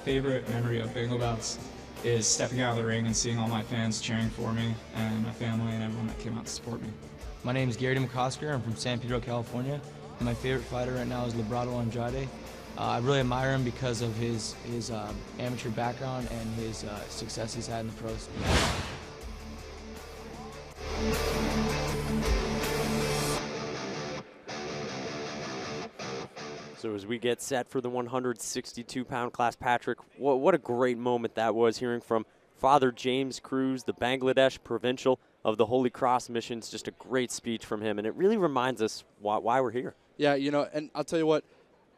favorite memory of Bengal Bouts is stepping out of the ring and seeing all my fans cheering for me and my family and everyone that came out to support me. My name is Garrity McCosker. I'm from San Pedro, California. My favorite fighter right now is Librado Andrade. I really admire him because of his amateur background and his success he's had in the pros. So as we get set for the 162-pound class, Patrick, what a great moment that was, hearing from Father James Cruz, the Bangladesh Provincial of the Holy Cross Missions. Just a great speech from him, and it really reminds us why we're here. Yeah, you know, and I'll tell you what,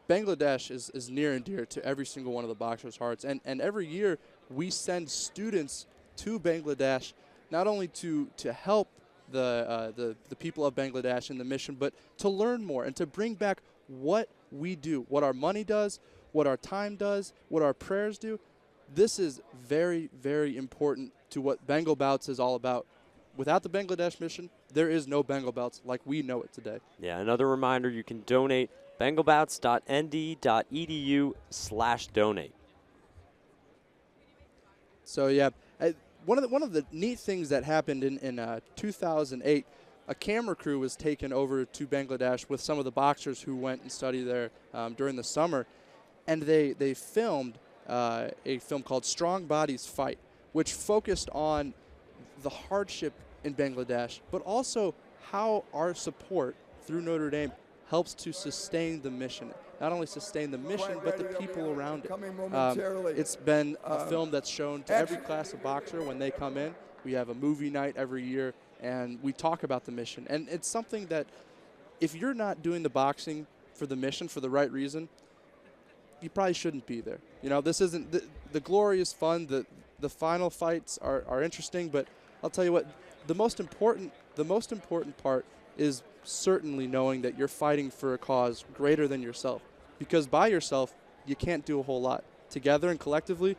Bangladesh is near and dear to every single one of the boxers' hearts, and every year we send students to Bangladesh not only to help the people of Bangladesh in the mission, but to learn more and to bring back what we do, what our money does, what our time does, what our prayers do. This is very, very important to what Bengal Bouts is all about. Without the Bangladesh mission, there is no Bengal Bouts like we know it today. Yeah, another reminder, you can donate bengalbouts.nd.edu/donate. So yeah, one of the neat things that happened in 2008, a camera crew was taken over to Bangladesh with some of the boxers who went and studied there during the summer, and they filmed a film called Strong Bodies Fight, which focused on the hardship in Bangladesh, but also how our support through Notre Dame helps to sustain the mission. Not only sustain the mission, but the people around it. It's been a film that's shown to every class of boxer when they come in. We have a movie night every year, and we talk about the mission. And it's something that if you're not doing the boxing for the mission, for the right reason, you probably shouldn't be there. You know, this isn't the glory is fun. The final fights are interesting, but I'll tell you what, the most important part is certainly knowing that you're fighting for a cause greater than yourself. Because by yourself, you can't do a whole lot. Together and collectively,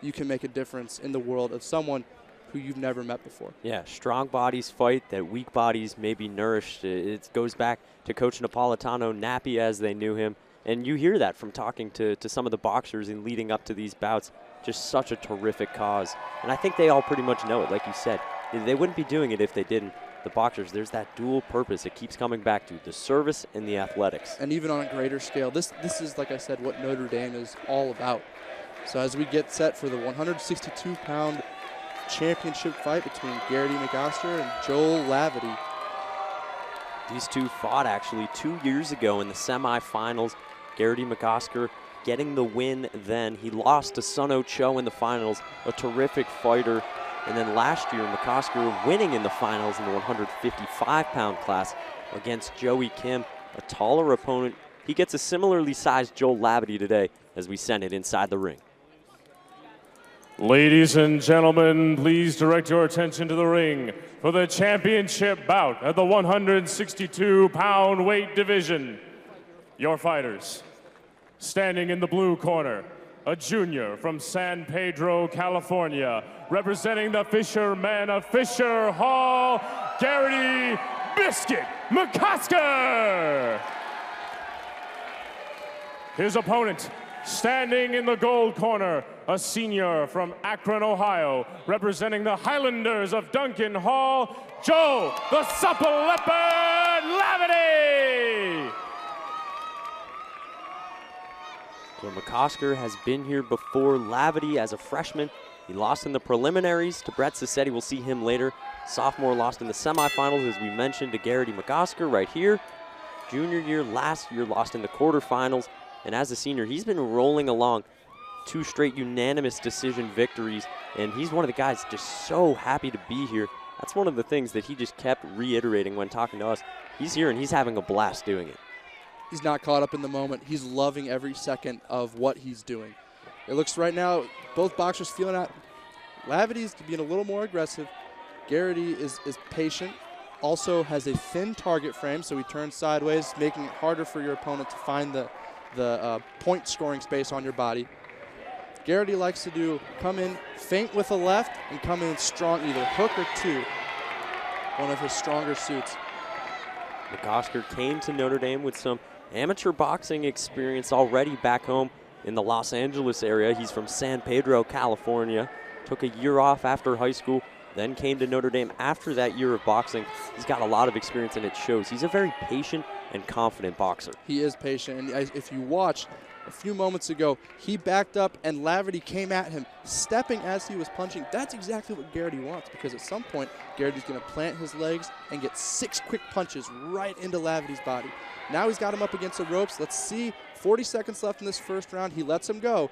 you can make a difference in the world of someone who you've never met before. Yeah, strong bodies fight that weak bodies may be nourished. It goes back to Coach Napolitano, Nappy as they knew him. And you hear that from talking to some of the boxers in leading up to these bouts. Just such a terrific cause. And I think they all pretty much know it, like you said. They wouldn't be doing it if they didn't. The boxers, there's that dual purpose it keeps coming back to, the service and the athletics. And even on a greater scale, this is, like I said, what Notre Dame is all about. So as we get set for the 162-pound championship fight between Garrity McCosker and Joel Lavity. These two fought actually 2 years ago in the semifinals. Garrity McCosker getting the win then. He lost to Sun Oh Cho in the finals, a terrific fighter. And then last year, McCosker winning in the finals in the 155-pound class against Joey Kim, a taller opponent. He gets a similarly sized Joel Lavity today as we send it inside the ring. Ladies and gentlemen, please direct your attention to the ring for the championship bout at the 162-pound weight division. Your fighters, standing in the blue corner, a junior from San Pedro, California, representing the Fishermen of Fisher Hall, Garrity "Biscuit" McCosker. His opponent, standing in the gold corner, a senior from Akron, Ohio, representing the Highlanders of Duncan Hall, Joe the Supple Leopard Lavity. So McCosker has been here before. Lavity as a freshman, he lost in the preliminaries to Brett Sassetti. We'll see him later. Sophomore lost in the semifinals, as we mentioned, to Garrity McCosker right here. Junior year, last year, lost in the quarterfinals. And as a senior, he's been rolling along. 2 straight unanimous decision victories. And he's one of the guys just so happy to be here. That's one of the things that he just kept reiterating when talking to us. He's here and he's having a blast doing it. He's not caught up in the moment. He's loving every second of what he's doing. It looks right now, both boxers feeling out. Lavity's being a little more aggressive. Garrity is patient. Also has a thin target frame, so he turns sideways, making it harder for your opponent to find the point scoring space on your body. Garrity likes to come in, feint with a left, and come in strong, either hook or 2. One of his stronger suits. McCosker came to Notre Dame with some amateur boxing experience already back home. in the Los Angeles area. He's from San Pedro, California. Took a year off after high school, then came to Notre Dame after that year of boxing. He's got a lot of experience, and it shows. He's a very patient and confident boxer. He is patient, and if you watch a few moments ago, he backed up and Laverty came at him, stepping as he was punching. That's exactly what Garrity wants, because at some point, Garrity's going to plant his legs and get 6 quick punches right into Laverty's body. Now he's got him up against the ropes. Let's see, 40 seconds left in this first round. He lets him go.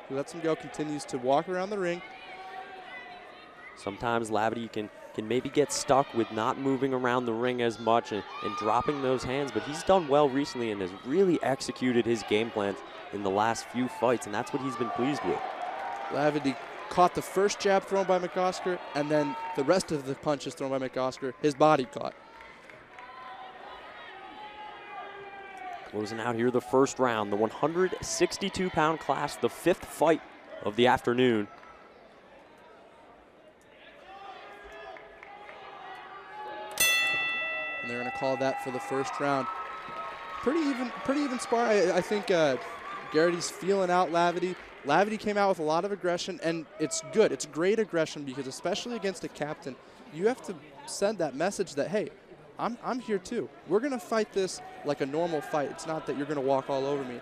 He lets him go, continues to walk around the ring. Sometimes Laverty can maybe get stuck with not moving around the ring as much and dropping those hands, but he's done well recently and has really executed his game plans in the last few fights, and that's what he's been pleased with. Laverty caught the first jab thrown by McOsker, and then the rest of the punches thrown by McOsker, his body caught. Closing out here the first round, the 162-pound class, the 5th fight of the afternoon. And they're going to call that for the first round. Pretty even spar. I think Garrity's feeling out Laverty. Laverty came out with a lot of aggression, and it's good. It's great aggression, because especially against a captain, you have to send that message that, hey, I'm here too. We're going to fight this like a normal fight. It's not that you're going to walk all over me.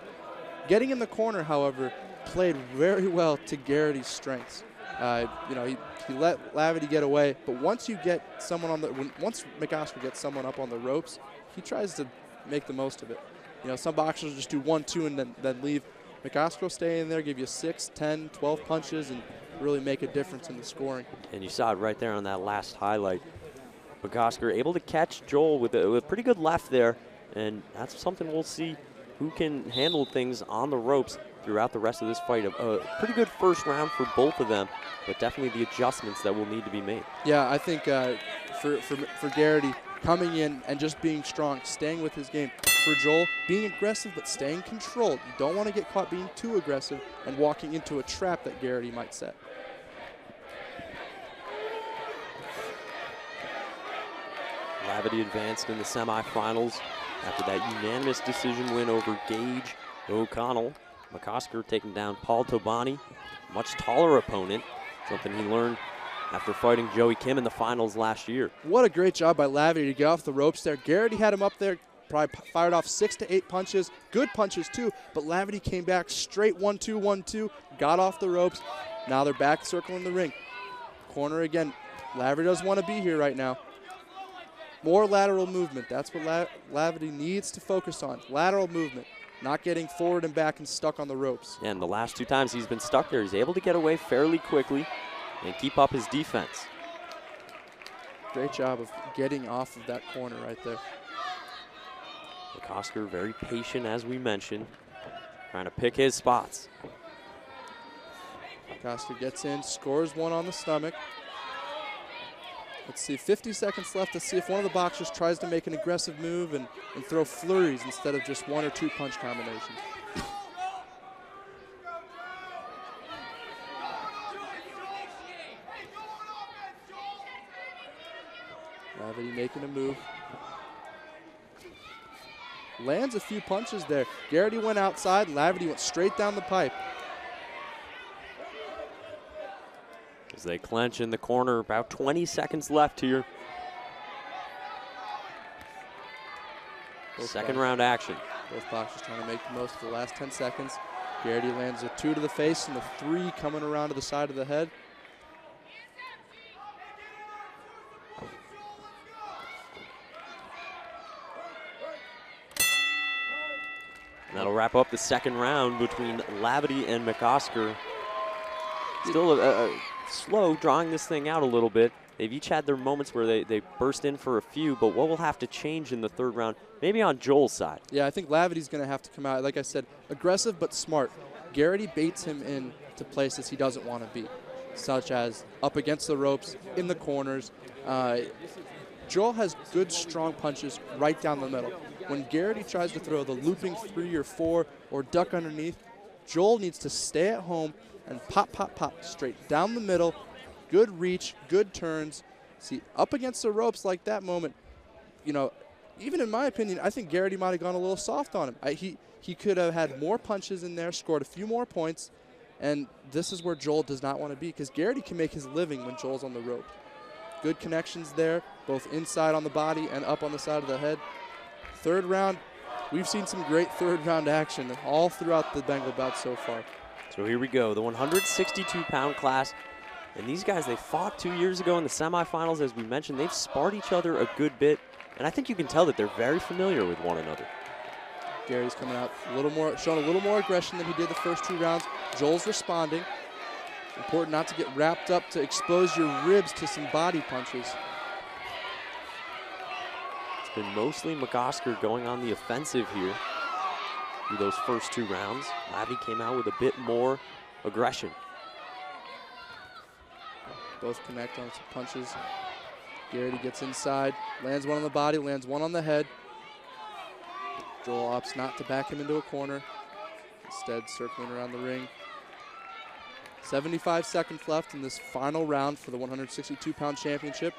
Getting in the corner, however, played very well to Garrity's strengths. He let Laverty get away, but once you get someone once McOsker gets someone up on the ropes, he tries to make the most of it. Some boxers just do 1, 2, and then leave. McOsker will stay in there, give you 6, 10, 12 punches, and really make a difference in the scoring. And you saw it right there on that last highlight. McOsker able to catch Joel with a pretty good left there, and that's something we'll see who can handle things on the ropes throughout the rest of this fight. A pretty good first round for both of them, but definitely the adjustments that will need to be made. Yeah, I think for Garrity, coming in and just being strong, staying with his game. For Joel, being aggressive but staying controlled. You don't want to get caught being too aggressive and walking into a trap that Garrity might set. Laverty advanced in the semifinals after that unanimous decision win over Gage O'Connell. McOsker taking down Paul Tobani, much taller opponent, something he learned after fighting Joey Kim in the finals last year. What a great job by Laverty to get off the ropes there. Garrity had him up there, probably fired off 6 to 8 punches, good punches too, but Laverty came back straight 1, 2, 1, 2, got off the ropes. Now they're back circling the ring. Corner again. Laverty doesn't want to be here right now. More lateral movement. That's what Laverty needs to focus on. Lateral movement. Not getting forward and back and stuck on the ropes. And the last 2 times he's been stuck there, he's able to get away fairly quickly and keep up his defense. Great job of getting off of that corner right there. McOsker very patient, as we mentioned, trying to pick his spots. McOsker gets in, scores 1 on the stomach. Let's see, 50 seconds left to see if one of the boxers tries to make an aggressive move and throw flurries instead of just 1 or 2 punch combinations. Laverty making a move. Lands a few punches there. Garrity went outside, Laverty went straight down the pipe. As they clench in the corner, about 20 seconds left here. Second round action. Both boxers trying to make the most of the last 10 seconds. Garrity lands a 2 to the face and a 3 coming around to the side of the head. And that'll wrap up the second round between Laverty and McOsker. Still a slow drawing this thing out a little bit. They've each had their moments where they burst in for a few, but what will have to change in the third round, maybe on Joel's side? Yeah, I think Laverty's going to have to come out, like I said, aggressive but smart. Garrity baits him into places he doesn't want to be, such as up against the ropes, in the corners. Joel has good, strong punches right down the middle. When Garrity tries to throw the looping 3 or 4 or duck underneath, Joel needs to stay at home and pop, pop, pop, straight down the middle. Good reach, good turns. See, up against the ropes like that moment, even in my opinion, I think Garrity might have gone a little soft on him. He could have had more punches in there, scored a few more points, and this is where Joel does not want to be, because Garrity can make his living when Joel's on the rope. Good connections there, both inside on the body and up on the side of the head. Third round, we've seen some great third round action all throughout the Bengal bout so far. So here we go, the 162-pound class. And these guys, they fought 2 years ago in the semifinals. As we mentioned, they've sparred each other a good bit. And I think you can tell that they're very familiar with one another. Gary's coming out a little more, showing a little more aggression than he did the first 2 rounds. Joel's responding. Important not to get wrapped up to expose your ribs to some body punches. It's been mostly McCosker going on the offensive here through those first 2 rounds. Lavity came out with a bit more aggression. Both connect on some punches. Garrity gets inside, lands one on the body, lands one on the head. Joel opts not to back him into a corner, instead circling around the ring. 75 seconds left in this final round for the 162-pound championship.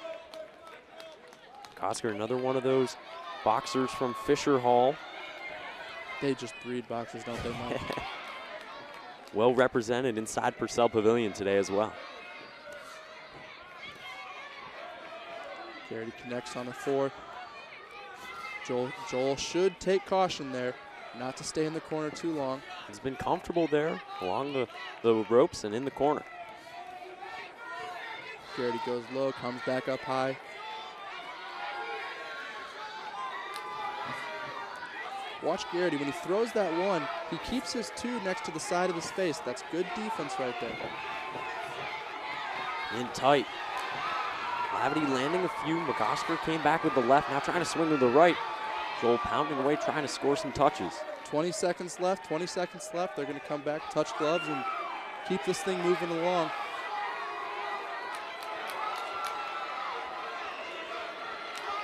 McCosker, another one of those boxers from Fisher Hall. They just breed boxers, don't they, Mike? Well represented inside Purcell Pavilion today as well. Garrity connects on a 4. Joel should take caution there, not to stay in the corner too long. He's been comfortable there along the ropes and in the corner. Garrity goes low, comes back up high. Watch Garrity, when he throws that 1, he keeps his 2 next to the side of his face. That's good defense right there. In tight. Lavity landing a few. McCosker came back with the left, now trying to swing with the right. Joel pounding away, trying to score some touches. 20 seconds left, 20 seconds left. They're going to come back, touch gloves, and keep this thing moving along.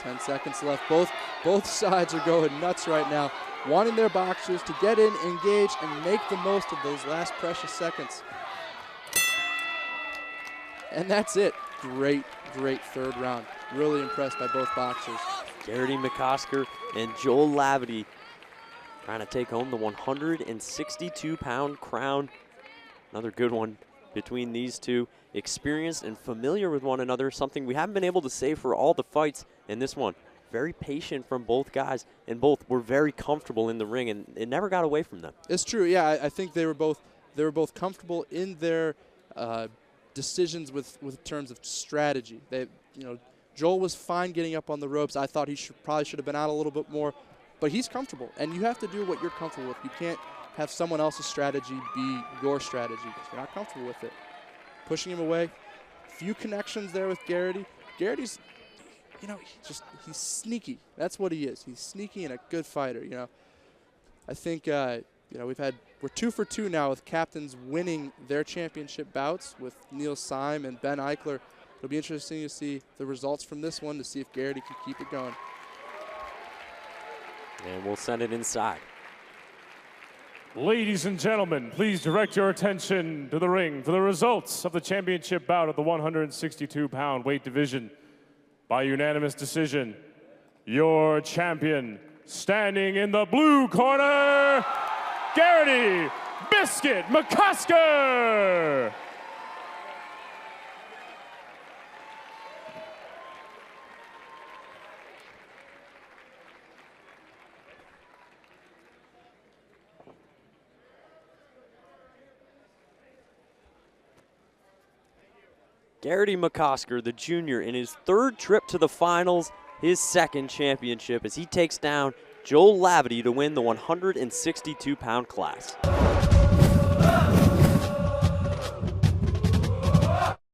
Ten seconds left. Both sides are going nuts right now, wanting their boxers to get in, engage, and make the most of those last precious seconds. And that's it. Great third round. Really impressed by both boxers. Garrity McCosker and Joel Lavity trying to take home the 162-pound crown. Another good one between these two. Experienced and familiar with one another, something we haven't been able to say for all the fights in this one. Very patient from both guys, and both were very comfortable in the ring, and it never got away from them. It's true, yeah. I think they were both comfortable in their decisions with terms of strategy. Joel was fine getting up on the ropes. I thought he probably should have been out a little bit more, but he's comfortable, and you have to do what you're comfortable with. You can't have someone else's strategy be your strategy because you're not comfortable with it. Pushing him away. Few connections there with Garrity. Garrity's, he's sneaky. That's what he is. He's sneaky and a good fighter. I think we're 2 for 2 now with captains winning their championship bouts with Neil Syme and Ben Eichler. It'll be interesting to see the results from this one to see if Garrity can keep it going. And we'll send it inside. Ladies and gentlemen, please direct your attention to the ring for the results of the championship bout of the 162-pound weight division. By unanimous decision, your champion, standing in the blue corner, Garrity Biscuit McCosker. Garrity McCosker, the junior, in his 3rd trip to the finals, his 2nd championship, as he takes down Joel Lavity to win the 162-pound class.